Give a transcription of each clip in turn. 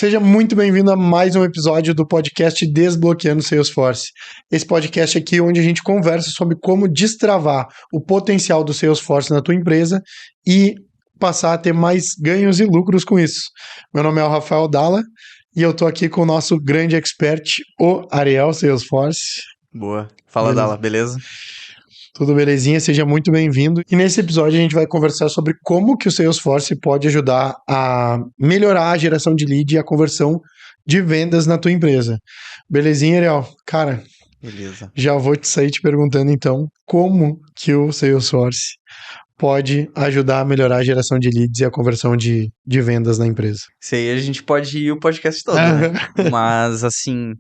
Seja muito bem-vindo a mais um episódio do podcast Desbloqueando Salesforce. Esse podcast aqui onde a gente conversa sobre como destravar o potencial do Salesforce na tua empresa e passar a ter mais ganhos e lucros com isso. Meu nome é o Rafael Dalla e eu tô aqui com o nosso grande expert, o Ariel Salesforce. Boa. Fala, Beleza. Dalla, beleza? Tudo belezinha? Seja muito bem-vindo. E nesse episódio a gente vai conversar sobre como que o Salesforce pode ajudar a melhorar a geração de lead e a conversão de vendas na tua empresa. Belezinha, Ariel? Cara, Beleza. já vou sair te perguntando então como que o Salesforce pode ajudar a melhorar a geração de leads e a conversão de vendas na empresa. Isso aí a gente pode ir o podcast todo, né? Mas, assim,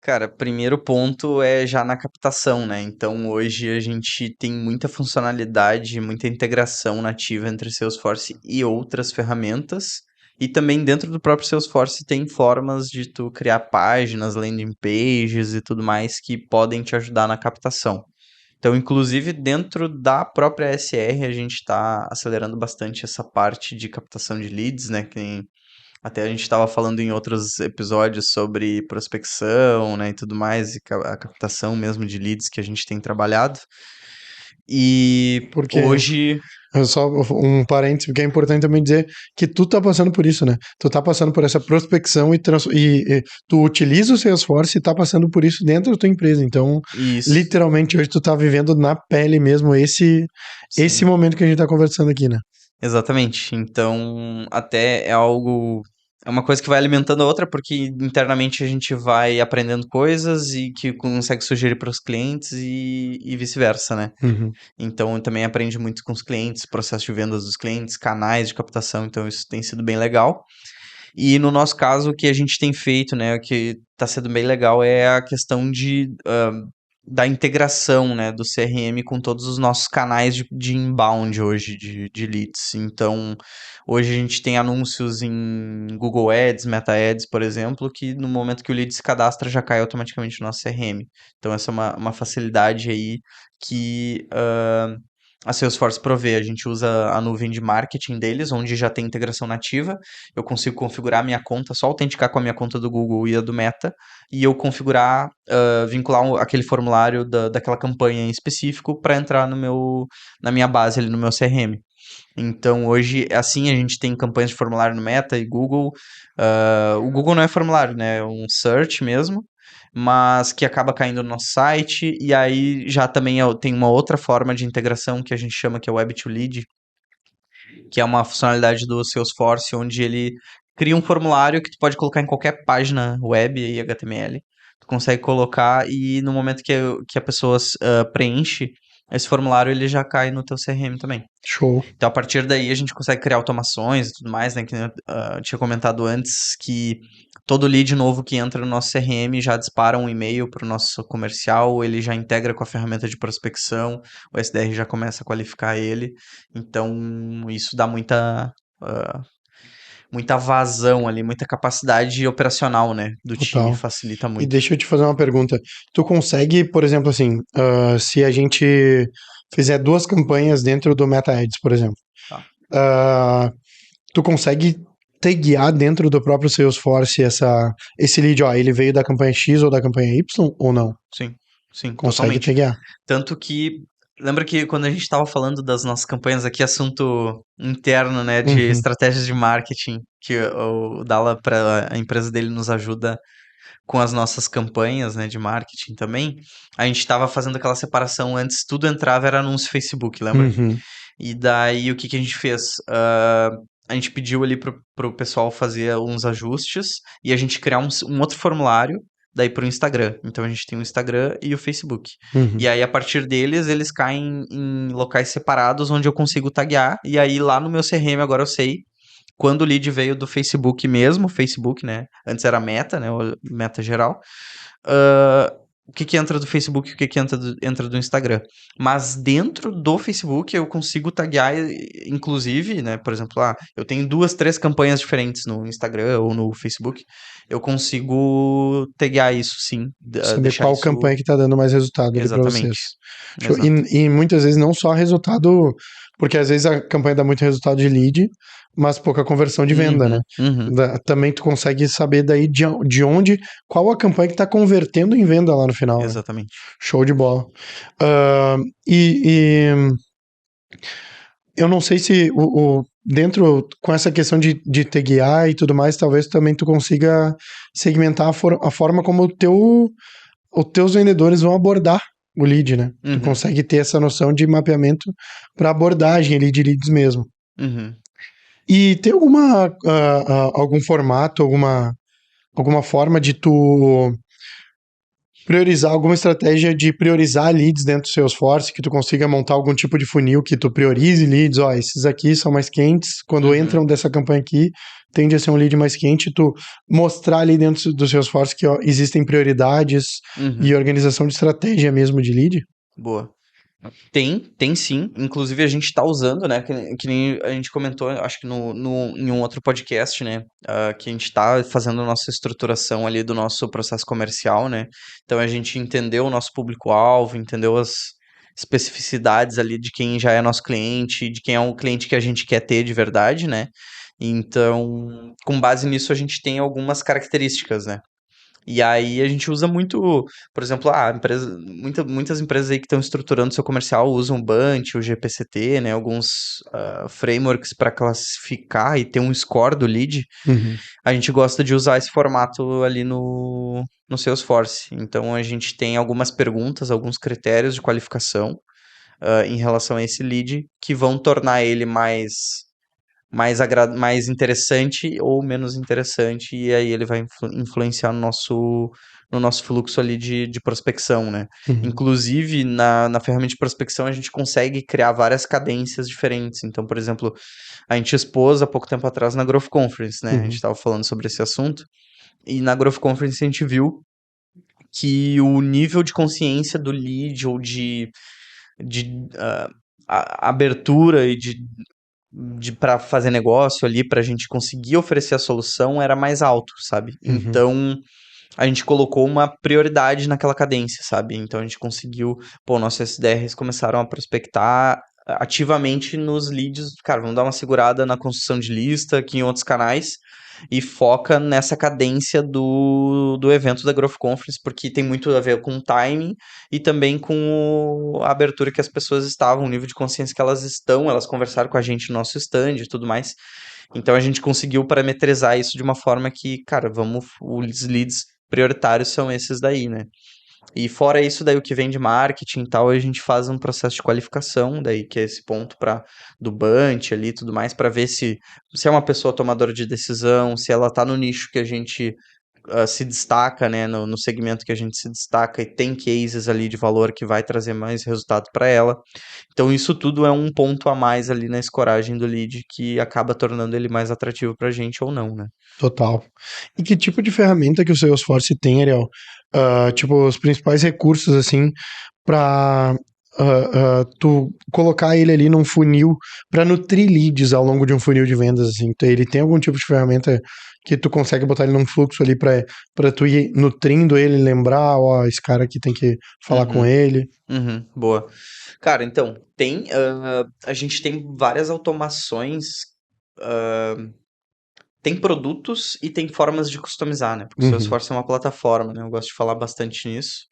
cara, primeiro ponto é já na captação, né? Então, hoje a gente tem muita funcionalidade, muita integração nativa entre Salesforce e outras ferramentas. E também dentro do próprio Salesforce tem formas de tu criar páginas, landing pages e tudo mais que podem te ajudar na captação. Então, inclusive, dentro da própria SR, a gente está acelerando bastante essa parte de captação de leads, né? Que até a gente estava falando em outros episódios sobre prospecção, né, e tudo mais, e a captação mesmo de leads que a gente tem trabalhado. E Porque hoje... só um parênteses, porque é importante também dizer que tu tá passando por isso, né? Tu tá passando por essa prospecção e tu utiliza o Salesforce e tá passando por isso dentro da tua empresa. Então, Isso, literalmente, hoje tu tá vivendo na pele mesmo esse sim, momento que a gente tá conversando aqui, né? exatamente. Então, até é algo... É uma coisa que vai alimentando a outra, porque internamente a gente vai aprendendo coisas e que consegue sugerir para os clientes e vice-versa, né? Uhum. Então, também aprende muito com os clientes, processo de vendas dos clientes, canais de captação, então isso tem sido bem legal. E no nosso caso, o que a gente tem feito, né, o que está sendo bem legal é a questão da integração, né, do CRM com todos os nossos canais de inbound hoje, de leads. Então, hoje a gente tem anúncios em Google Ads, Meta Ads, por exemplo, que no momento que o lead se cadastra já cai automaticamente no nosso CRM. Então, essa é uma facilidade aí que a Salesforce provê. A gente usa a nuvem de marketing deles, onde já tem integração nativa. Eu consigo configurar a minha conta, só autenticar com a minha conta do Google e a do Meta, e eu configurar, vincular aquele formulário daquela campanha em específico para entrar na minha base ali no meu CRM. Então, hoje, assim, a gente tem campanhas de formulário no Meta e Google. O Google não é formulário, né? É um search mesmo, mas que acaba caindo no nosso site. E aí já também tem uma outra forma de integração que a gente chama que é Web to Lead, que é uma funcionalidade do Salesforce, onde ele cria um formulário que tu pode colocar em qualquer página web e HTML. Tu consegue colocar e no momento que a pessoa preenche esse formulário, ele já cai no teu CRM também. Show. Então, a partir daí, a gente consegue criar automações e tudo mais, né? Que eu tinha comentado antes que todo lead novo que entra no nosso CRM já dispara um e-mail para o nosso comercial, ele já integra com a ferramenta de prospecção, o SDR já começa a qualificar ele. Então, isso dá muita vazão ali, muita capacidade operacional, né? Do time, Total. facilita E muito. deixa eu te fazer uma pergunta. Tu consegue, por exemplo, assim, se a gente fizer duas campanhas dentro do Meta Ads, por exemplo, Tá. tu consegue taguear dentro do próprio Salesforce esse lead, ó, ele veio da campanha X ou da campanha Y ou não? Sim, Consegue totalmente. taguear. Tanto que, lembra que quando a gente estava falando das nossas campanhas aqui, assunto interno, né, de Uhum. estratégias de marketing, que o Dalla, para a empresa dele, nos ajuda com as nossas campanhas, né, de marketing também, a gente estava fazendo aquela separação antes, tudo entrava, era anúncio Facebook, lembra? Uhum. E daí, o que que a gente fez? A gente pediu ali pro pessoal fazer uns ajustes e a gente criar um outro formulário daí pro Instagram. Então, a gente tem o Instagram e o Facebook. Uhum. E aí, a partir deles, eles caem em locais separados onde eu consigo taguear. E aí, lá no meu CRM, agora eu sei quando o lead veio do Facebook mesmo, Facebook, né? Antes era Meta, né? O Meta geral. O que entra do Facebook e o que entra do Instagram. Mas dentro do Facebook eu consigo taguear, inclusive, né? Por exemplo, eu tenho 2, 3 campanhas diferentes no Instagram ou no Facebook. Eu consigo taguear isso, sim. Saber Deixar qual isso... campanha que tá dando mais resultado ali pra vocês. Exatamente. Show. Exato. E muitas vezes não só resultado, porque às vezes a campanha dá muito resultado de lead, mas pouca conversão de venda, né? Também tu consegue saber daí de onde, qual a campanha que tá convertendo em venda lá no final, né? Exatamente. Show de bola. Ah, e eu não sei se dentro, com essa questão de taguear e tudo mais, talvez também tu consiga segmentar a forma como os teus vendedores vão abordar o lead, né? Tu consegue ter essa noção de mapeamento para abordagem ali de leads mesmo. E tem algum formato, alguma forma de tu priorizar, alguma estratégia de priorizar leads dentro do Salesforce, que tu consiga montar algum tipo de funil que tu priorize leads, ó, esses aqui são mais quentes, quando entram dessa campanha aqui, tende a ser um lead mais quente, tu mostrar ali dentro do Salesforce que ó, existem prioridades e organização de estratégia mesmo de lead? Boa. Tem sim. Inclusive a gente tá usando, né? Que nem a gente comentou, acho que em um outro podcast, né? Que a gente tá fazendo a nossa estruturação ali do nosso processo comercial, né? Então a gente entendeu o nosso público-alvo, entendeu as especificidades ali de quem já é nosso cliente, de quem é um cliente que a gente quer ter de verdade, né? Então, com base nisso, a gente tem algumas características, né? E aí a gente usa muito, por exemplo, muitas empresas aí que estão estruturando seu comercial usam o Bunch, o GPCT, né? Alguns frameworks para classificar e ter um score do lead. A gente gosta de usar esse formato ali no Salesforce. Então a gente tem algumas perguntas, alguns critérios de qualificação em relação a esse lead que vão tornar ele mais interessante ou menos interessante, e aí ele vai influenciar no nosso fluxo ali de prospecção, né? Inclusive, na ferramenta de prospecção, a gente consegue criar várias cadências diferentes. Então, por exemplo, a gente expôs há pouco tempo atrás na Growth Conference, né? A gente estava falando sobre esse assunto, e na Growth Conference a gente viu que o nível de consciência do lead ou de abertura e para fazer negócio ali, para a gente conseguir oferecer a solução, era mais alto, sabe? Então, a gente colocou uma prioridade naquela cadência, sabe? Então, a gente conseguiu, nossos SDRs começaram a prospectar ativamente nos leads, cara, vamos dar uma segurada na construção de lista, aqui em outros canais, e foca nessa cadência do evento da Growth Conference, porque tem muito a ver com o timing e também com a abertura que as pessoas estavam, o nível de consciência que elas estão, elas conversaram com a gente no nosso stand e tudo mais. Então a gente conseguiu parametrizar isso de uma forma que, cara, os leads prioritários são esses daí, né? E fora isso, daí o que vem de marketing e tal, a gente faz um processo de qualificação, daí que é esse ponto do Bunch ali e tudo mais, para ver se é uma pessoa tomadora de decisão, se ela tá no nicho que a gente se destaca, né, no segmento que a gente se destaca e tem cases ali de valor que vai trazer mais resultado para ela. Então isso tudo é um ponto a mais ali na escoragem do lead que acaba tornando ele mais atrativo pra gente ou não, né? Total. E que tipo de ferramenta que o Salesforce tem, Ariel? Tipo, os principais recursos, assim, para tu colocar ele ali num funil para nutrir leads ao longo de um funil de vendas, assim. Então, ele tem algum tipo de ferramenta que tu consegue botar ele num fluxo ali para tu ir nutrindo ele, lembrar, ó, esse cara aqui tem que falar com ele. Boa. Cara, então, a gente tem várias automações, tem produtos e tem formas de customizar, né? Porque o Salesforce é uma plataforma, né? Eu gosto de falar bastante nisso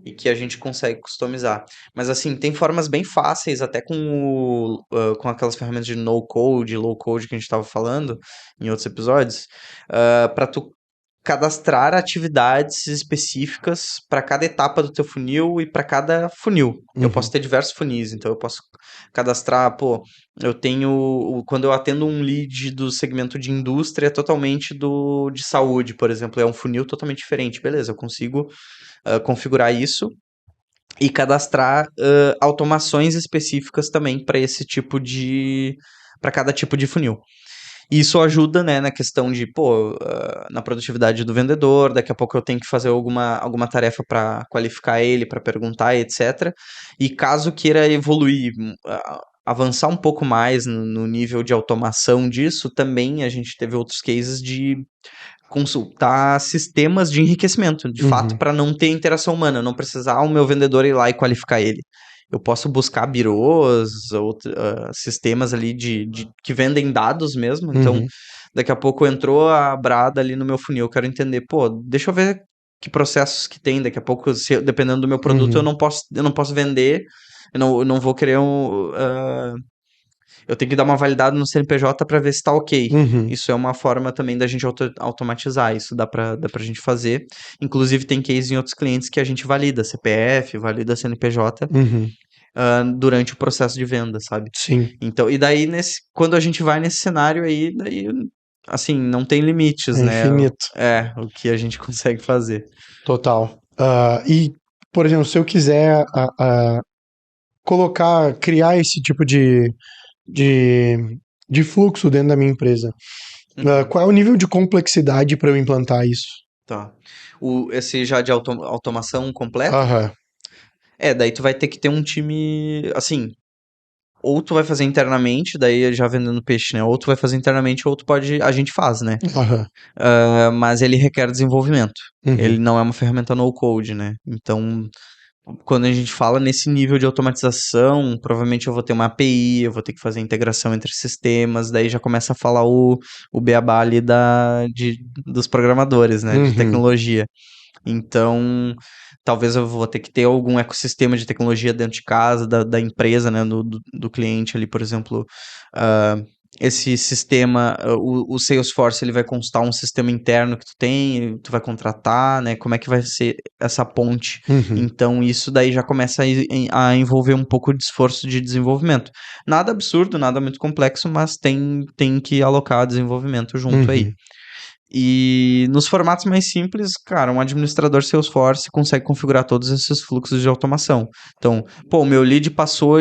e que a gente consegue customizar. Mas assim, tem formas bem fáceis, até com aquelas ferramentas de no-code, low-code que a gente estava falando em outros episódios, para tu cadastrar atividades específicas para cada etapa do teu funil e para cada funil. Eu posso ter diversos funis, então eu posso cadastrar, eu tenho, quando eu atendo um lead do segmento de indústria, totalmente de saúde, por exemplo, é um funil totalmente diferente. Beleza, eu consigo configurar isso e cadastrar automações específicas também para esse tipo para cada tipo de funil. Isso ajuda, né, na questão de, na produtividade do vendedor, daqui a pouco eu tenho que fazer alguma tarefa para qualificar ele, para perguntar, etc. E caso queira evoluir, avançar um pouco mais no nível de automação disso, também a gente teve outros cases de consultar sistemas de enriquecimento, de fato, para não ter interação humana, não precisar o meu vendedor ir lá e qualificar ele. eu posso buscar birôs, sistemas ali que vendem dados mesmo. Então, Uhum. daqui a pouco entrou a Brada ali no meu funil, eu quero entender, pô, deixa eu ver que processos que tem. Daqui a pouco, dependendo do meu produto, Uhum. eu não posso vender, eu não vou querer eu tenho que dar uma validada no CNPJ para ver se tá ok. Uhum. Isso é uma forma também da gente automatizar, isso dá pra gente fazer. Inclusive, tem case em outros clientes que a gente valida CPF, valida CNPJ Uhum. durante o processo de venda, sabe? Sim, Então, e daí, quando a gente vai nesse cenário aí, daí, assim, não tem limites, é né? infinito, O que a gente consegue fazer. total. E, por exemplo, se eu quiser criar esse tipo de, de fluxo dentro da minha empresa, Uhum, qual é o nível de complexidade para eu implantar isso? tá. Esse já de automação completo? Aham, Daí tu vai ter que ter um time, assim, ou tu vai fazer internamente, daí já vendendo peixe, né? Ou tu vai fazer internamente, ou tu pode, a gente faz, né? aham, Mas ele requer desenvolvimento. Ele uhum, não é uma ferramenta no code, né? Então, quando a gente fala nesse nível de automatização, provavelmente eu vou ter uma API, eu vou ter que fazer integração entre sistemas, daí já começa a falar o beabá ali dos programadores, né? De uhum, tecnologia. Então, talvez eu vou ter que ter algum ecossistema de tecnologia dentro de casa, da empresa, né, do cliente ali, por exemplo, ah, esse sistema, o Salesforce, ele vai constar um sistema interno que tu tem, tu vai contratar, né, como é que vai ser essa ponte. uhum, Então, isso daí já começa a envolver um pouco de esforço de desenvolvimento. Nada absurdo, nada muito complexo, mas tem que alocar desenvolvimento junto aí. uhum, E nos formatos mais simples, cara, um administrador Salesforce consegue configurar todos esses fluxos de automação. Então, pô, o meu lead passou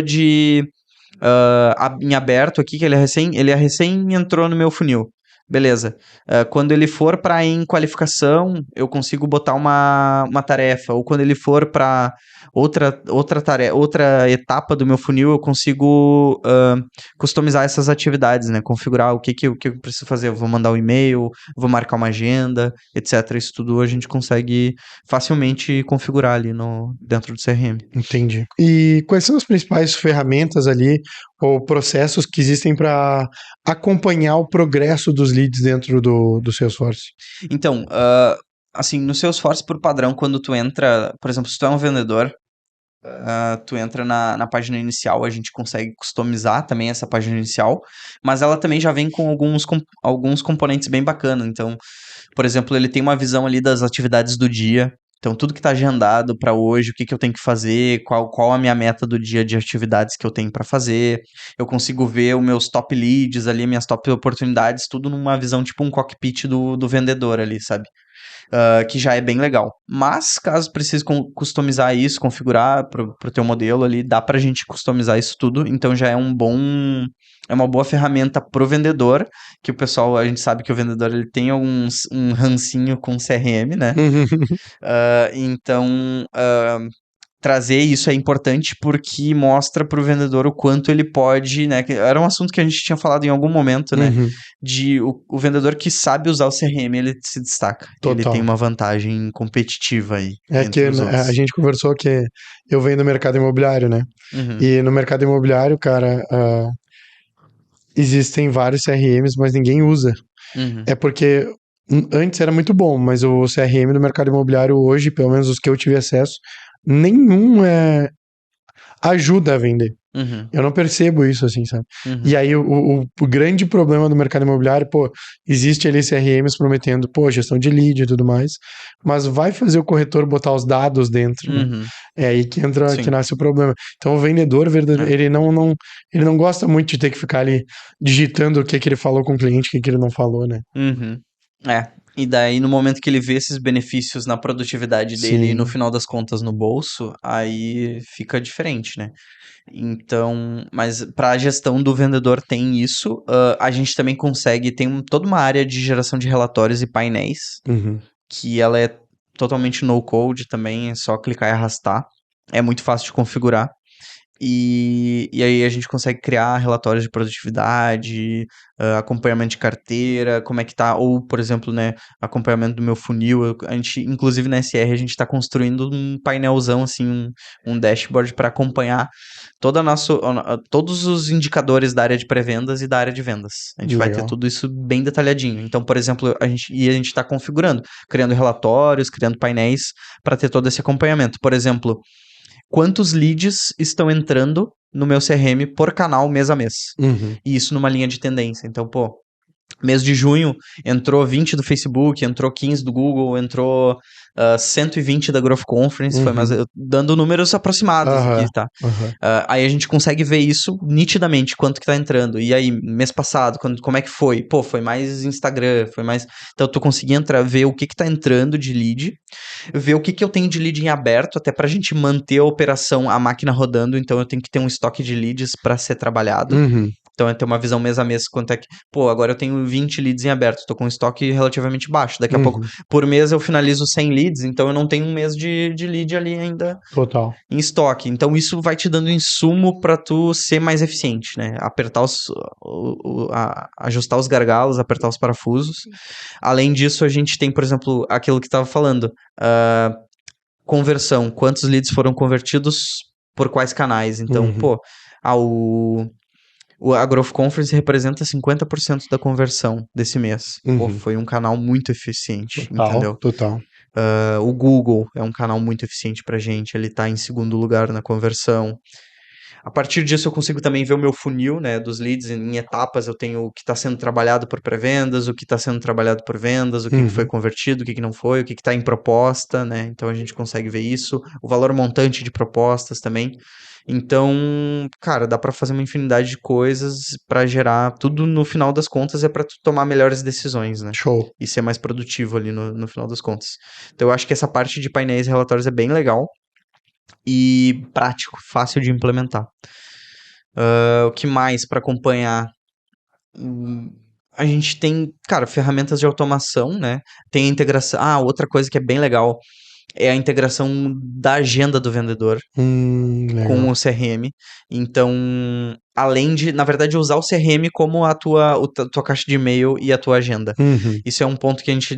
em aberto aqui, que ele é recém entrou no meu funil. Beleza. Quando ele for para em qualificação, eu consigo botar uma tarefa. Ou quando ele for para outra tarefa, outra etapa do meu funil, eu consigo customizar essas atividades, né? Configurar o que eu preciso fazer. Eu vou mandar um e-mail, vou marcar uma agenda, etc. Isso tudo a gente consegue facilmente configurar ali dentro do CRM. entendi. E quais são as principais ferramentas ali ou processos que existem para acompanhar o progresso dos leads dentro do Salesforce? Então, assim, no Salesforce, por padrão, quando tu entra, por exemplo, se tu é um vendedor, tu entra na página inicial, a gente consegue customizar também essa página inicial, mas ela também já vem com alguns componentes bem bacanas. Então, por exemplo, ele tem uma visão ali das atividades do dia. Então, tudo que está agendado para hoje, o que eu tenho que fazer, qual a minha meta do dia de atividades que eu tenho para fazer. Eu consigo ver os meus top leads ali, minhas top oportunidades, tudo numa visão tipo um cockpit do vendedor ali, sabe? Que já é bem legal. Mas, caso precise customizar isso, configurar pro teu modelo ali, dá pra gente customizar isso tudo, então já é é uma boa ferramenta pro vendedor, que o pessoal, a gente sabe que o vendedor ele tem um rancinho com CRM, né? Então, trazer isso é importante porque mostra para o vendedor o quanto ele pode, né? Era um assunto que a gente tinha falado em algum momento, né? Uhum, De o vendedor que sabe usar o CRM, ele se destaca. Ele tem total. uma vantagem competitiva aí É entre que os né, a outros. gente conversou que eu venho do mercado imobiliário, né? Uhum, E no mercado imobiliário, cara, existem vários CRMs, mas ninguém usa. uhum, É porque antes era muito bom, mas o CRM do mercado imobiliário hoje, pelo menos os que eu tive acesso, nenhum ajuda a vender. uhum, Eu não percebo isso assim, sabe? E uhum, aí o grande problema do mercado imobiliário, pô, existe ali CRMs prometendo, pô, gestão de lead e tudo mais, mas vai fazer o corretor botar os dados dentro, né? uhum. É aí que Sim. nasce o problema. Então o vendedor verdadeiro, É. ele não gosta muito de ter que ficar ali digitando o que que ele falou com o cliente, o que que ele não falou, né? Uhum. E daí, no momento que ele vê esses benefícios na produtividade dele e no Sim. final das contas no bolso, aí fica diferente, né? Então, mas para a gestão do vendedor tem isso. A gente também consegue, toda uma área de geração de relatórios e painéis, Uhum. que ela é totalmente no code também, é só clicar e arrastar. É muito fácil de configurar. E aí a gente consegue criar relatórios de produtividade, acompanhamento de carteira, como é que tá, ou, por exemplo, né, acompanhamento do meu funil. A gente, inclusive na SR, a gente está construindo um painelzão, assim, um dashboard para acompanhar todos os indicadores da área de pré-vendas e da área de vendas. A gente vai ter Legal. tudo isso bem detalhadinho. Então, por exemplo, a gente está configurando, criando relatórios, criando painéis para ter todo esse acompanhamento. Por exemplo, quantos leads estão entrando no meu CRM por canal mês a mês. Uhum. E isso numa linha de tendência. Então, pô, mês de junho entrou 20 do Facebook, entrou 15 do Google, entrou 120 da Growth Conference, foi mais dando números aproximados aqui, tá? Aí a gente consegue ver isso nitidamente, quanto que tá entrando. E aí, mês passado, como é que foi? Pô, foi mais Instagram, foi mais... Então, tu conseguia ver o que tá entrando de lead, ver o que eu tenho de lead em aberto, até pra gente manter a operação, a máquina rodando. Então, eu tenho que ter um estoque de leads para ser trabalhado. Então, é ter uma visão mês a mês, quanto é que... Pô, agora eu tenho 20 leads em aberto, tô com um estoque relativamente baixo. Daqui a pouco, por mês, eu finalizo 100 leads, então eu não tenho um mês de lead ali ainda Total. em estoque. Então, isso vai te dando insumo para tu ser mais eficiente, né? Apertar ajustar os gargalos, apertar os parafusos. Além disso, a gente tem, por exemplo, aquilo que estava falando, conversão. Quantos leads foram convertidos por quais canais? Então, pô, a Growth Conference representa 50% da conversão desse mês. Pô, foi um canal muito eficiente, entendeu? Total. O Google é um canal muito eficiente pra gente, ele tá em segundo lugar na conversão. A partir disso eu consigo também ver o meu funil, né, dos leads em etapas. Eu tenho o que está sendo trabalhado por pré-vendas, o que está sendo trabalhado por vendas, o que foi convertido, o que não foi, o que está em proposta, né? Então a gente consegue ver isso. O valor montante de propostas também. Então, cara, dá para fazer uma infinidade de coisas para gerar tudo. No final das contas é para tu tomar melhores decisões, né? Show. E ser mais produtivo ali no final das contas. Então eu acho que essa parte de painéis e relatórios é bem legal e prático, fácil de implementar. O que mais para acompanhar? A gente tem, cara, ferramentas de automação, né? Tem a integração. Outra coisa que é bem legal é a integração da agenda do vendedor com o CRM. Então, além de, na verdade, usar o CRM como a tua caixa de e-mail e a tua agenda. Isso é um ponto que a gente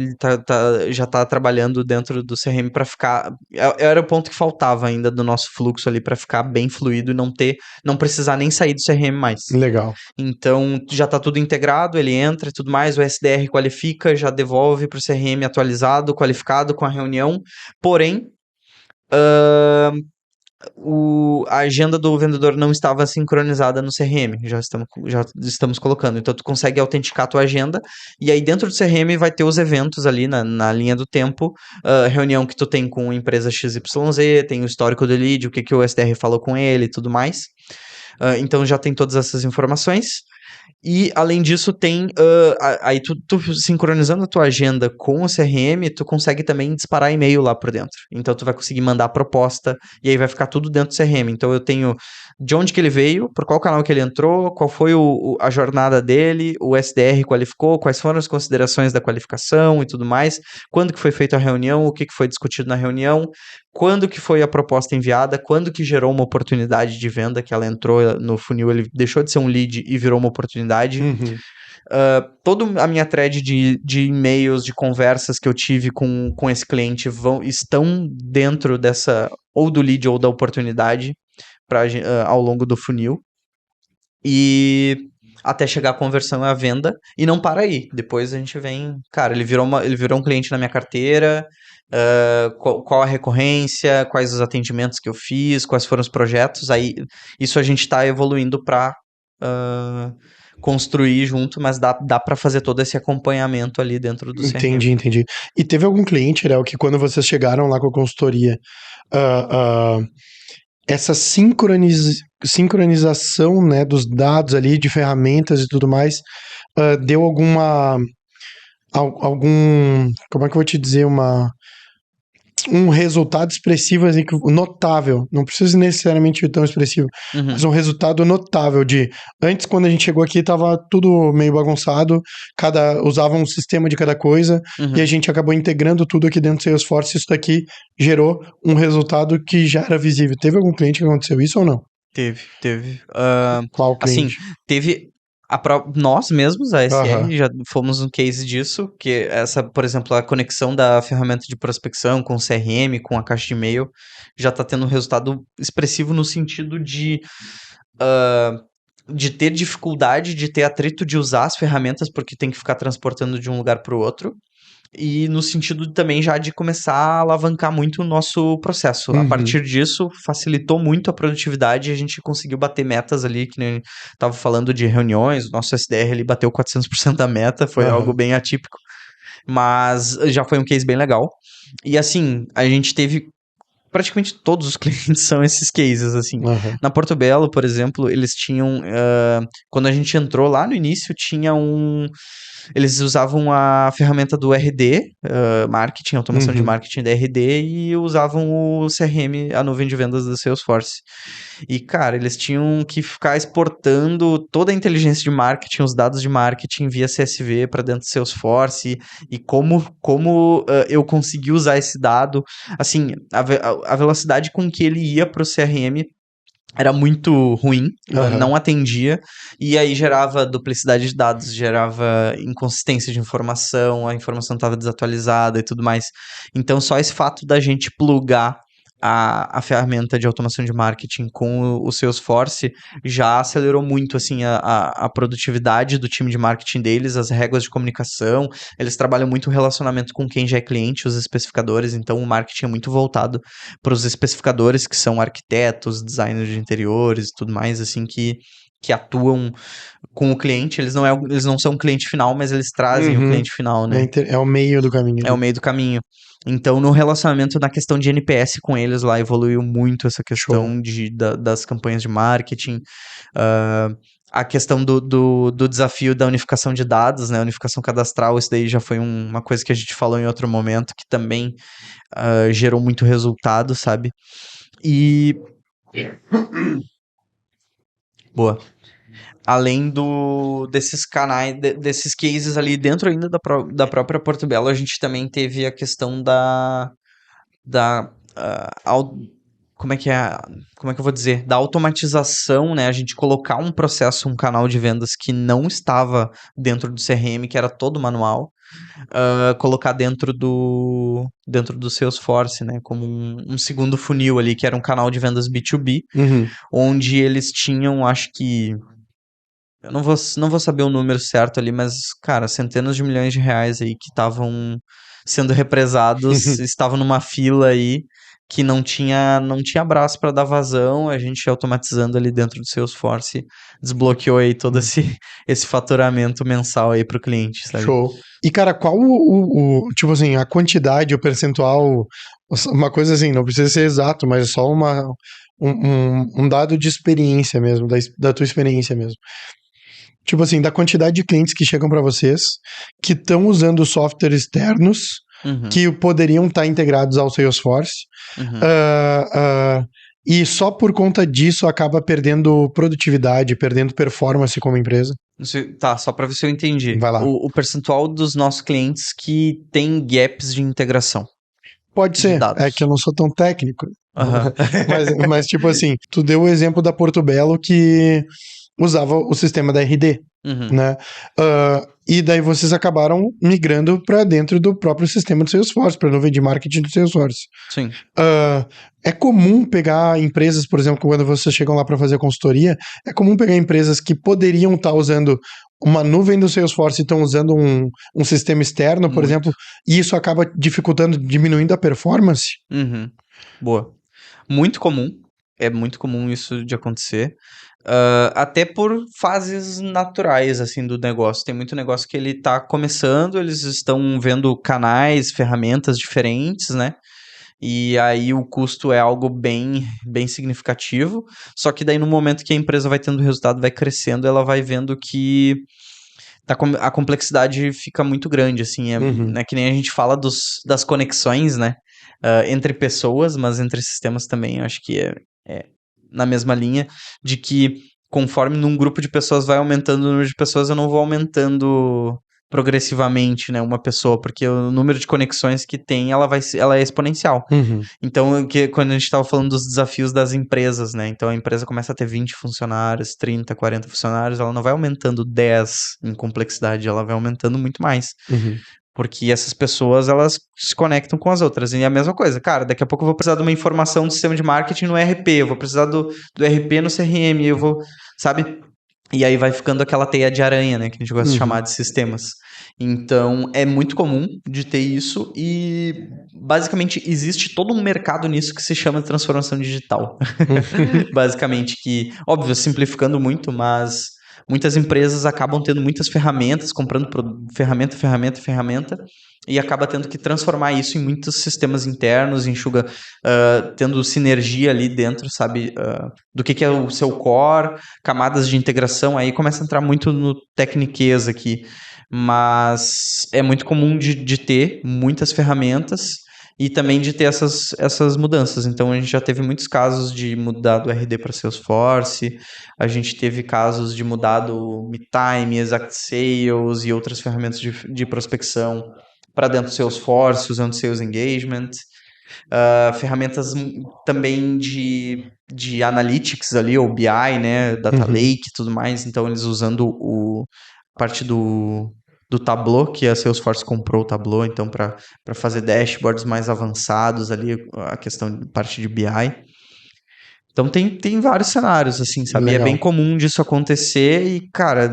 já tá trabalhando dentro do CRM para ficar... Era o ponto que faltava ainda do nosso fluxo ali para ficar bem fluido e não precisar nem sair do CRM mais. Legal. Então, já tá tudo integrado, ele entra e tudo mais, o SDR qualifica, já devolve pro CRM atualizado, qualificado com a reunião. Porém, a agenda do vendedor não estava sincronizada no CRM, já estamos colocando. Então, tu consegue autenticar a tua agenda, e aí dentro do CRM vai ter os eventos ali na linha do tempo, reunião que tu tem com a empresa XYZ, tem o histórico do lead, o que o SDR falou com ele e tudo mais. Então, já tem todas essas informações. E, além disso, tem... aí, tu sincronizando a tua agenda com o CRM, tu consegue também disparar e-mail lá por dentro. Então, tu vai conseguir mandar proposta, e aí vai ficar tudo dentro do CRM. Então, eu tenho de onde que ele veio, por qual canal que ele entrou, qual foi a jornada dele, o SDR qualificou, quais foram as considerações da qualificação e tudo mais, quando que foi feita a reunião, o que foi discutido na reunião, quando que foi a proposta enviada, quando que gerou uma oportunidade de venda, que ela entrou no funil, ele deixou de ser um lead e virou uma oportunidade. Toda a minha thread de e-mails, de conversas que eu tive com esse cliente estão dentro dessa, ou do lead ou da oportunidade, ao longo do funil. E até chegar a conversão e a venda, e não para aí. Depois a gente vem... Cara, ele virou um cliente na minha carteira... qual a recorrência, quais os atendimentos que eu fiz, quais foram os projetos, aí isso a gente está evoluindo para construir junto, mas dá para fazer todo esse acompanhamento ali dentro do CRM. Entendi. E teve algum cliente, Léo, que quando vocês chegaram lá com a consultoria, essa sincronização, né, dos dados ali, de ferramentas e tudo mais, deu algum, como é que eu vou te dizer, um resultado expressivo, assim, notável, não precisa necessariamente ser tão expressivo, mas um resultado notável antes, quando a gente chegou aqui, tava tudo meio bagunçado, usava um sistema de cada coisa, e a gente acabou integrando tudo aqui dentro do Salesforce, isso daqui gerou um resultado que já era visível. Teve algum cliente que aconteceu isso ou não? Teve. Qual Assim, cliente? teve nós mesmos, a Aham. SR, já fomos um case disso, que essa, por exemplo, a conexão da ferramenta de prospecção com o CRM, com a caixa de e-mail, já está tendo um resultado expressivo no sentido de ter dificuldade, de ter atrito de usar as ferramentas, porque tem que ficar transportando de um lugar para o outro. E no sentido também já de começar a alavancar muito o nosso processo. A Uhum. partir disso, facilitou muito a produtividade e a gente conseguiu bater metas ali, que nem tava falando de reuniões, o nosso SDR ali bateu 400% da meta, foi algo Aham. bem atípico, mas já foi um case bem legal. E assim, a gente teve praticamente todos os clientes são esses cases, assim. Aham. Na Porto Belo, por exemplo, eles tinham. Quando a gente entrou lá no início, tinha um. Eles usavam a ferramenta do RD, marketing, automação de Uhum. marketing da RD, e usavam o CRM, a nuvem de vendas da Salesforce. E, cara, eles tinham que ficar exportando toda a inteligência de marketing, os dados de marketing via CSV para dentro do Salesforce, e como eu consegui usar esse dado. Assim, a velocidade com que ele ia para o CRM era muito ruim, Aham. não atendia, e aí gerava duplicidade de dados, gerava inconsistência de informação, a informação estava desatualizada e tudo mais. Então, só esse fato da gente plugar a ferramenta de automação de marketing com o Salesforce já acelerou muito assim a produtividade do time de marketing deles, as regras de comunicação. Eles trabalham muito o relacionamento com quem já é cliente, os especificadores, então o marketing é muito voltado para os especificadores, que são arquitetos, designers de interiores e tudo mais, assim, que atuam com o cliente. Eles não são o cliente final, mas eles trazem o Uhum. cliente final, né? É o meio do caminho É o ali. meio do caminho. Então, no relacionamento, na questão de NPS com eles lá, evoluiu muito essa Show. questão das campanhas de marketing. ah, a questão do desafio da unificação de dados, né? Unificação cadastral, isso daí já foi uma coisa que a gente falou em outro momento, que também gerou muito resultado, sabe? E, boa, além desses canais, desses cases ali dentro ainda da própria Porto Belo, a gente também teve a questão da como é que é, como é que eu vou dizer, da automatização, né? A gente colocar um processo, um canal de vendas que não estava dentro do CRM, que era todo manual, colocar dentro do Salesforce, né? Como um segundo funil ali, que era um canal de vendas B2B, Uhum. onde eles tinham, acho que eu não vou saber o número certo ali, mas, cara, centenas de milhões de reais aí que estavam sendo represados, estavam numa fila aí que não tinha braço para dar vazão, a gente automatizando ali dentro do Salesforce, desbloqueou aí todo esse faturamento mensal aí pro cliente, sabe? Show. E, cara, qual tipo assim, a quantidade, o percentual, uma coisa assim, não precisa ser exato, mas só um dado de experiência mesmo, da tua experiência mesmo. Tipo assim, da quantidade de clientes que chegam para vocês, que estão usando softwares externos, Uhum, que poderiam estar integrados ao Salesforce, uhum. ah, ah, e só por conta disso acaba perdendo produtividade, perdendo performance como empresa. Tá, só para ver se eu entendi. Vai lá. O percentual dos nossos clientes que tem gaps de integração Pode de ser, é que eu dados. não sou tão técnico. Aham. Mas, tipo assim, tu deu o exemplo da Porto Belo que usava o sistema da RD, Uhum, né? E daí vocês acabaram migrando para dentro do próprio sistema do Salesforce, para a nuvem de marketing do Salesforce. sim. Ah, é comum pegar empresas, por exemplo, quando vocês chegam lá para fazer consultoria, é comum pegar empresas que poderiam estar usando uma nuvem do Salesforce e estão usando um sistema externo, por exemplo, Muito. e isso acaba dificultando, diminuindo a performance. Uhum. Boa. Muito comum. É muito comum isso de acontecer. Até por fases naturais, assim, do negócio. Tem muito negócio que ele tá começando, eles estão vendo canais, ferramentas diferentes, né? E aí o custo é algo bem, bem significativo. Só que daí no momento que a empresa vai tendo resultado, vai crescendo, ela vai vendo que a complexidade fica muito grande, assim, Uhum. é que nem a gente fala das conexões, né, entre pessoas, mas entre sistemas também, eu acho que é na mesma linha, de que conforme num grupo de pessoas vai aumentando o número de pessoas, eu não vou aumentando progressivamente, né, uma pessoa, porque o número de conexões que tem, ela é exponencial. Então, quando a gente estava falando dos desafios das empresas, né, então a empresa começa a ter 20 funcionários, 30, 40 funcionários, ela não vai aumentando 10 em complexidade, ela vai aumentando muito mais. Porque essas pessoas, elas se conectam com as outras. E é a mesma coisa, cara, daqui a pouco eu vou precisar de uma informação do sistema de marketing no ERP, eu vou precisar do ERP no CRM, eu vou, sabe? E aí vai ficando aquela teia de aranha, né, que a gente gosta de chamar de sistemas. Então, é muito comum de ter isso e, basicamente, existe todo um mercado nisso que se chama de transformação digital. Basicamente, que, óbvio, simplificando muito, mas muitas empresas acabam tendo muitas ferramentas, comprando ferramenta, e acaba tendo que transformar isso em muitos sistemas internos, enxuga, tendo sinergia ali dentro, sabe, do que é o seu core, camadas de integração, aí começa a entrar muito no tecniquez aqui, mas é muito comum de ter muitas ferramentas e também de ter essas mudanças. Então, a gente já teve muitos casos de mudar do RD para Salesforce, a gente teve casos de mudar do MeTime, Exact Sales e outras ferramentas de prospecção para dentro do Salesforce, usando Sales Engagement. Ferramentas também de Analytics ali, ou BI, né, Data Lake e tudo mais. Então, eles usando a parte do Tableau, que a Salesforce comprou o Tableau, então para fazer dashboards mais avançados ali, a questão de parte de BI. Então tem vários cenários, assim, sabe? Legal. É bem comum disso acontecer e, cara,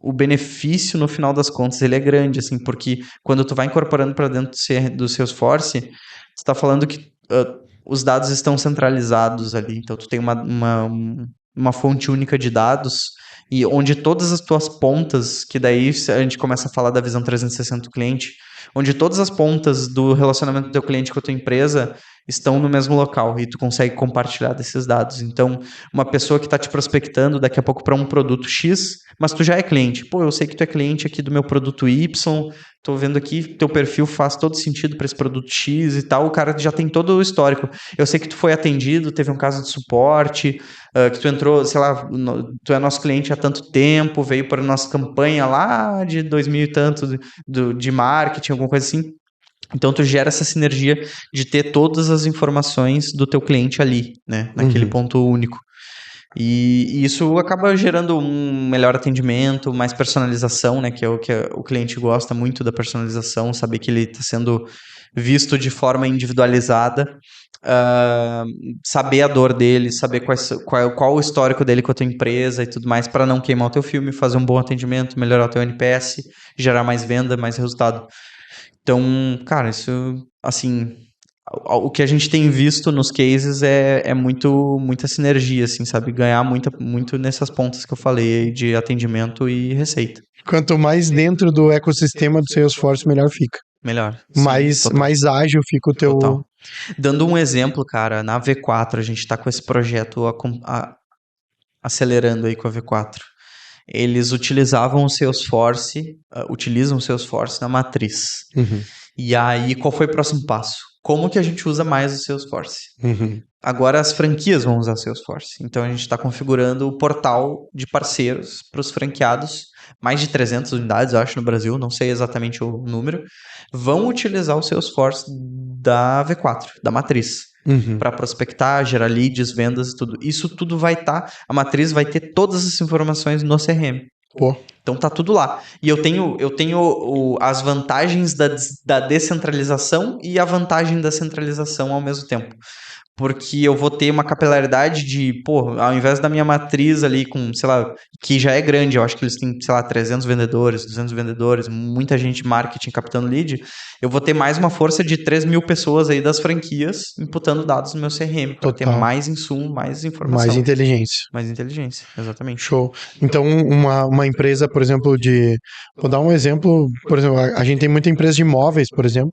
o benefício, no final das contas, ele é grande, assim, porque quando tu vai incorporando para dentro do Salesforce, tu tá falando que os dados estão centralizados ali, então tu tem uma fonte única de dados e onde todas as tuas pontas, que daí a gente começa a falar da visão 360 do cliente, onde todas as pontas do relacionamento do teu cliente com a tua empresa estão no mesmo local e tu consegue compartilhar desses dados. Então, uma pessoa que está te prospectando daqui a pouco para um produto X, mas tu já é cliente. Pô, eu sei que tu é cliente aqui do meu produto Y, tô vendo aqui, teu perfil faz todo sentido para esse produto X e tal, o cara já tem todo o histórico. Eu sei que tu foi atendido, teve um caso de suporte, que tu entrou, sei lá, tu é nosso cliente há tanto tempo, veio para a nossa campanha lá de 2000 e tanto de marketing, alguma coisa assim. Então, tu gera essa sinergia de ter todas as informações do teu cliente ali, né? Naquele ponto único. E isso acaba gerando um melhor atendimento, mais personalização, né? Que é o que o cliente gosta muito da personalização, saber que ele está sendo visto de forma individualizada, saber a dor dele, saber qual o histórico dele com a tua empresa e tudo mais, para não queimar o teu filme, fazer um bom atendimento, melhorar o teu NPS, gerar mais venda, mais resultado. Então, cara, isso, assim, o que a gente tem visto nos cases é muita sinergia, assim, sabe? Ganhar muito nessas pontas que eu falei de atendimento e receita. Quanto mais dentro do ecossistema do Salesforce, melhor fica. Melhor. Mais ágil fica o teu... Total. Dando um exemplo, cara, na V4 a gente tá com esse projeto acelerando aí com a V4. Eles utilizam o Salesforce na matriz. E aí, qual foi o próximo passo? Como que a gente usa mais o Salesforce? Agora as franquias vão usar o Salesforce. Então a gente está configurando o portal de parceiros para os franqueados. Mais de 300 unidades, eu acho, no Brasil, não sei exatamente o número, vão utilizar o Salesforce da V4, da matriz. Para prospectar, gerar leads, vendas e tudo. Isso tudo vai estar, a matriz vai ter todas as informações no CRM. Pô. Então tá tudo lá. E eu tenho as vantagens da descentralização e a vantagem da centralização ao mesmo tempo. Porque eu vou ter uma capilaridade de, pô, ao invés da minha matriz ali com, sei lá, que já é grande, eu acho que eles têm, sei lá, 300 vendedores, 200 vendedores, muita gente marketing captando lead, eu vou ter mais uma força de 3.000 pessoas aí das franquias imputando dados no meu CRM, para ter mais insumo, mais informação. Mais inteligência. Mais inteligência, exatamente. Show. Então, uma empresa, por exemplo, vou dar um exemplo, por exemplo, a gente tem muita empresa de imóveis, por exemplo,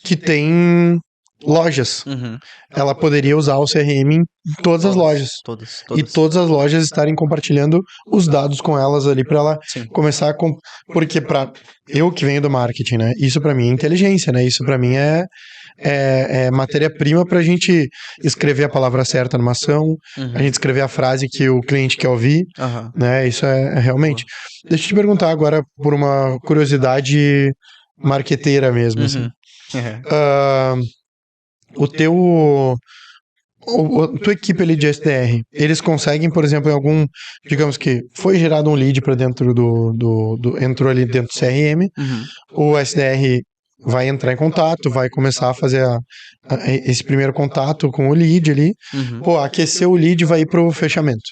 que tem lojas. Uhum. Ela poderia usar o CRM em todas as lojas. Todas. E todas as lojas estarem compartilhando os dados com elas ali para ela Sim. começar a... Porque para eu que venho do marketing, né? Isso para mim é inteligência, né? Isso para mim é matéria-prima para a gente escrever a palavra certa numa ação, a gente escrever a frase que o cliente quer ouvir, Aham. né? Isso é realmente... Deixa eu te perguntar agora por uma curiosidade marqueteira mesmo, assim. Uhum. Ah, tua equipe ali de SDR, eles conseguem, por exemplo, em algum, digamos que foi gerado um lead para dentro entrou ali dentro do CRM, Uhum. o SDR vai entrar em contato, vai começar a fazer esse primeiro contato com o lead ali, Uhum. pô, aquecer o lead vai para o fechamento.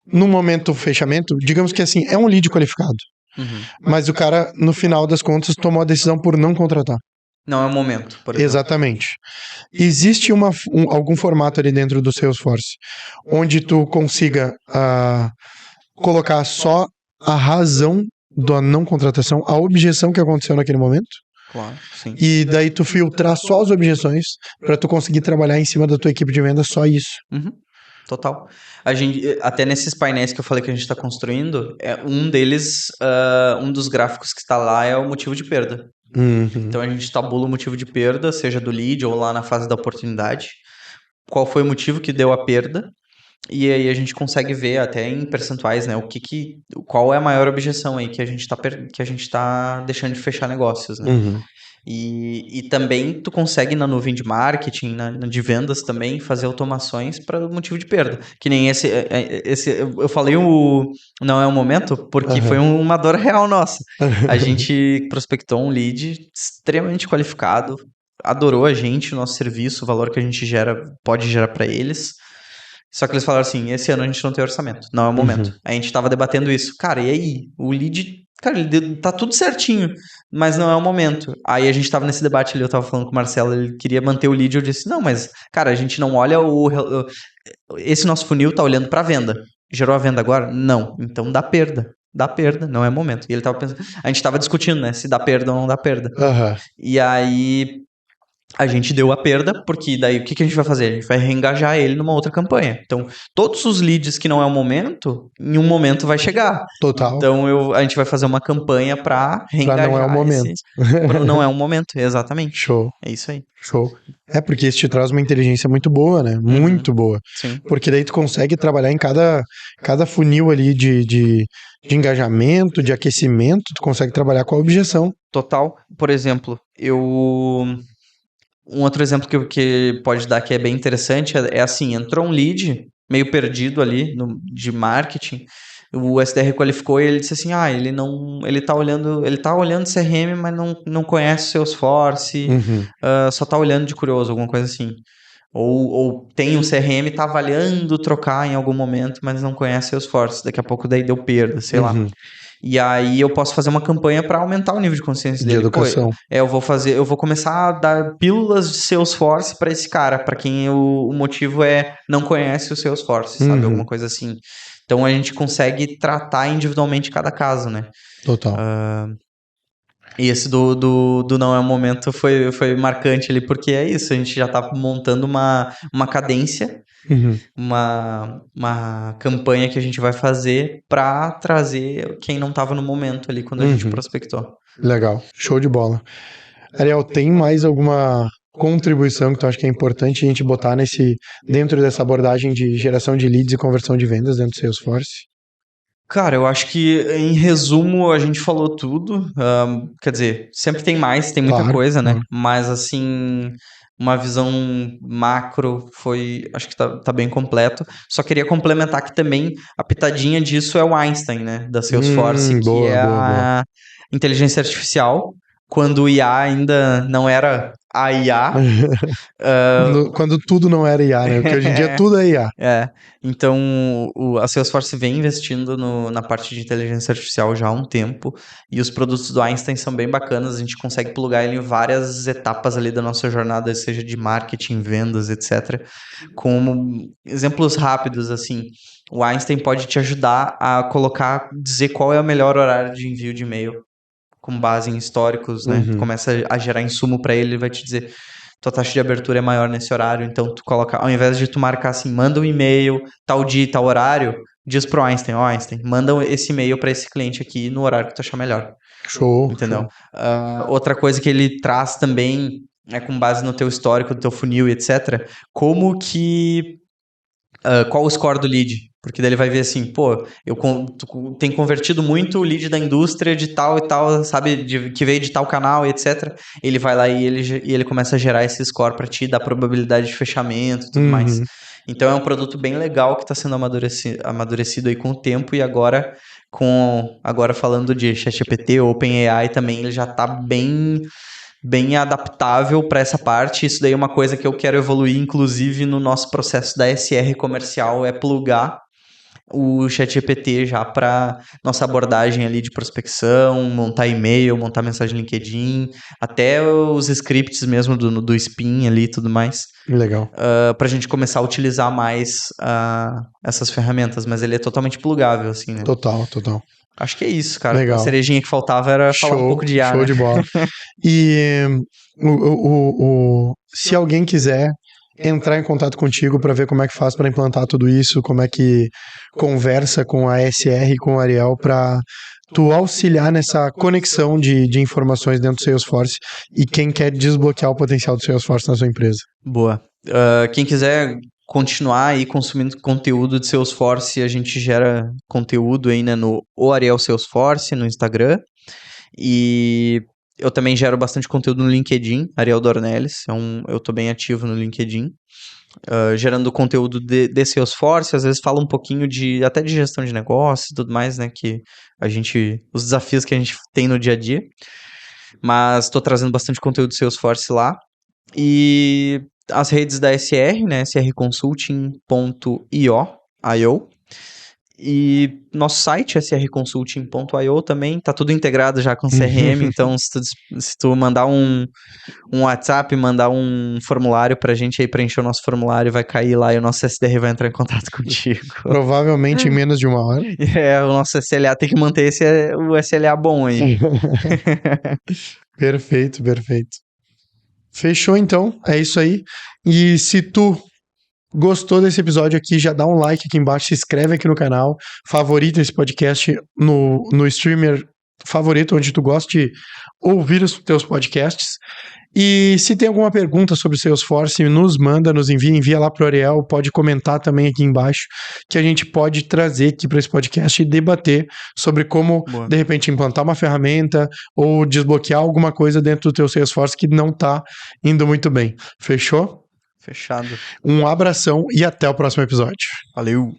No momento do fechamento, digamos que assim, é um lead qualificado, Uhum. mas o cara, no final das contas, tomou a decisão por não contratar. Não é o momento, por exemplo. Exatamente. Existe algum formato ali dentro do Salesforce onde tu consiga colocar só a razão da não contratação, a objeção que aconteceu naquele momento, Claro, sim. e daí tu filtrar só as objeções para tu conseguir trabalhar em cima da tua equipe de venda só isso. Uhum. Total. A gente, até nesses painéis que eu falei que a gente está construindo, um deles, um dos gráficos que está lá é o motivo de perda. Então a gente tabula o motivo de perda, seja do lead ou lá na fase da oportunidade. Qual foi o motivo que deu a perda? E aí a gente consegue ver até em percentuais, né? Qual é a maior objeção aí que a gente tá deixando de fechar negócios, né? E também tu consegue na nuvem de marketing, de vendas também, fazer automações para o motivo de perda. Que nem esse eu falei não é o momento, porque foi uma dor real nossa. A gente prospectou um lead extremamente qualificado, adorou a gente, o nosso serviço, o valor que a gente pode gerar para eles. Só que eles falaram assim, esse ano a gente não tem orçamento, não é o momento. A gente tava debatendo isso. Cara, e aí? O lead, cara, ele tá tudo certinho, mas não é o momento. Aí a gente tava nesse debate ali, eu tava falando com o Marcelo, ele queria manter o lead, eu disse, não, mas, cara, a gente não olha esse nosso funil tá olhando pra venda. Gerou a venda agora? Não. Então dá perda. Dá perda, não é momento. E ele tava pensando, a gente tava discutindo, né, se dá perda ou não dá perda. E aí a gente deu a perda, porque daí o que a gente vai fazer? A gente vai reengajar ele numa outra campanha. Então, todos os leads que não é o momento, em um momento vai chegar. Total. Então, a gente vai fazer uma campanha para reengajar não é o momento. não é um momento, exatamente. Show. É isso aí. Show. Porque isso te traz uma inteligência muito boa, né? Muito boa. Sim. Porque daí tu consegue trabalhar em cada funil ali de engajamento, de aquecimento, tu consegue trabalhar com a objeção. Total. Por exemplo, um outro exemplo que pode dar que é bem interessante é assim, entrou um lead meio perdido ali de marketing, o SDR qualificou e ele disse assim, ele tá olhando CRM, mas não conhece o Salesforce, só tá olhando de curioso, alguma coisa assim. Ou tem um CRM, tá avaliando trocar em algum momento, mas não conhece o Salesforce, daqui a pouco daí deu perda, sei lá. E aí eu posso fazer uma campanha para aumentar o nível de consciência dele. De educação. Eu vou começar a dar pílulas de Salesforce para esse cara, para quem o motivo não conhece o Salesforce, sabe? Alguma coisa assim. Então a gente consegue tratar individualmente cada caso, né? Total. E esse do não é o momento foi marcante ali, porque é isso, a gente já tá montando uma cadência, uma campanha que a gente vai fazer para trazer quem não tava no momento ali quando a gente prospectou. Legal, show de bola. Ariel, tem mais alguma contribuição que tu acha que é importante a gente botar dentro dessa abordagem de geração de leads e conversão de vendas dentro do Salesforce? Cara, eu acho que, em resumo, a gente falou tudo. Quer dizer, sempre tem mais, tem muita coisa, né? Mas, assim, uma visão macro acho que tá bem completo. Só queria complementar que também a pitadinha disso é o Einstein, né? Da Salesforce, que é a inteligência artificial. Quando o IA ainda não era a IA. Quando tudo não era IA, né? Porque hoje em dia tudo é IA. Então a Salesforce vem investindo na parte de inteligência artificial já há um tempo, e os produtos do Einstein são bem bacanas, a gente consegue plugar ele em várias etapas ali da nossa jornada, seja de marketing, vendas, etc. Como exemplos rápidos, assim, o Einstein pode te ajudar a dizer qual é o melhor horário de envio de e-mail, com base em históricos, né? Tu começa a gerar insumo para ele vai te dizer, tua taxa de abertura é maior nesse horário, então tu coloca, ao invés de tu marcar assim, manda um e-mail, tal dia, tal horário, diz pro Einstein, ó Einstein, manda esse e-mail para esse cliente aqui no horário que tu achar melhor. Show. Entendeu? Outra coisa que ele traz também, com base no teu histórico, do teu funil e etc, como que qual o score do lead? Porque daí ele vai ver assim, pô, tu tem convertido muito o lead da indústria de tal e tal, sabe, que veio de tal canal e etc. Ele vai lá e ele começa a gerar esse score pra ti, dar probabilidade de fechamento e tudo mais. Então é um produto bem legal que está sendo amadurecido aí com o tempo, e agora falando de ChatGPT, OpenAI também, ele já está bem adaptável para essa parte. Isso daí é uma coisa que eu quero evoluir, inclusive no nosso processo da SR comercial, é plugar o ChatGPT já para nossa abordagem ali de prospecção, montar e-mail, montar mensagem LinkedIn, até os scripts mesmo do Spin ali e tudo mais. Legal. Pra gente começar a utilizar mais essas ferramentas, mas ele é totalmente plugável, assim, né? Total. Acho que é isso, cara. Legal. A cerejinha que faltava era falar um pouco de IA, show né? de bola. E se alguém quiser entrar em contato contigo para ver como é que faz para implantar tudo isso, como é que conversa com a SR e com o Ariel para tu auxiliar nessa conexão de informações dentro do Salesforce, e quem quer desbloquear o potencial do Salesforce na sua empresa. Boa. Quem quiser continuar aí consumindo conteúdo de Salesforce, a gente gera conteúdo aí, né, no Ariel Salesforce, no Instagram. E eu também gero bastante conteúdo no LinkedIn, Ariel Dornelles. Eu tô bem ativo no LinkedIn, gerando conteúdo de Salesforce. Às vezes falo um pouquinho até de gestão de negócios e tudo mais, né? Os desafios que a gente tem no dia a dia. Mas tô trazendo bastante conteúdo de Salesforce lá. E as redes da SR, né? srconsulting.io. E nosso site, srconsulting.io, também tá tudo integrado já com CRM. Então, se tu mandar um WhatsApp, mandar um formulário pra gente aí preencher o nosso formulário, vai cair lá e o nosso SDR vai entrar em contato contigo. Provavelmente em menos de uma hora. O nosso SLA tem que manter o SLA bom aí. Perfeito. Fechou, então. É isso aí. E se tu gostou desse episódio aqui, já dá um like aqui embaixo, se inscreve aqui no canal, favorita esse podcast no streamer favorito, onde tu gosta de ouvir os teus podcasts. E se tem alguma pergunta sobre Salesforce, nos envia lá pro Ariel, pode comentar também aqui embaixo, que a gente pode trazer aqui para esse podcast e debater sobre como, de repente, implantar uma ferramenta ou desbloquear alguma coisa dentro do teu Salesforce que não tá indo muito bem. Fechou? Fechado. Um abração e até o próximo episódio. Valeu!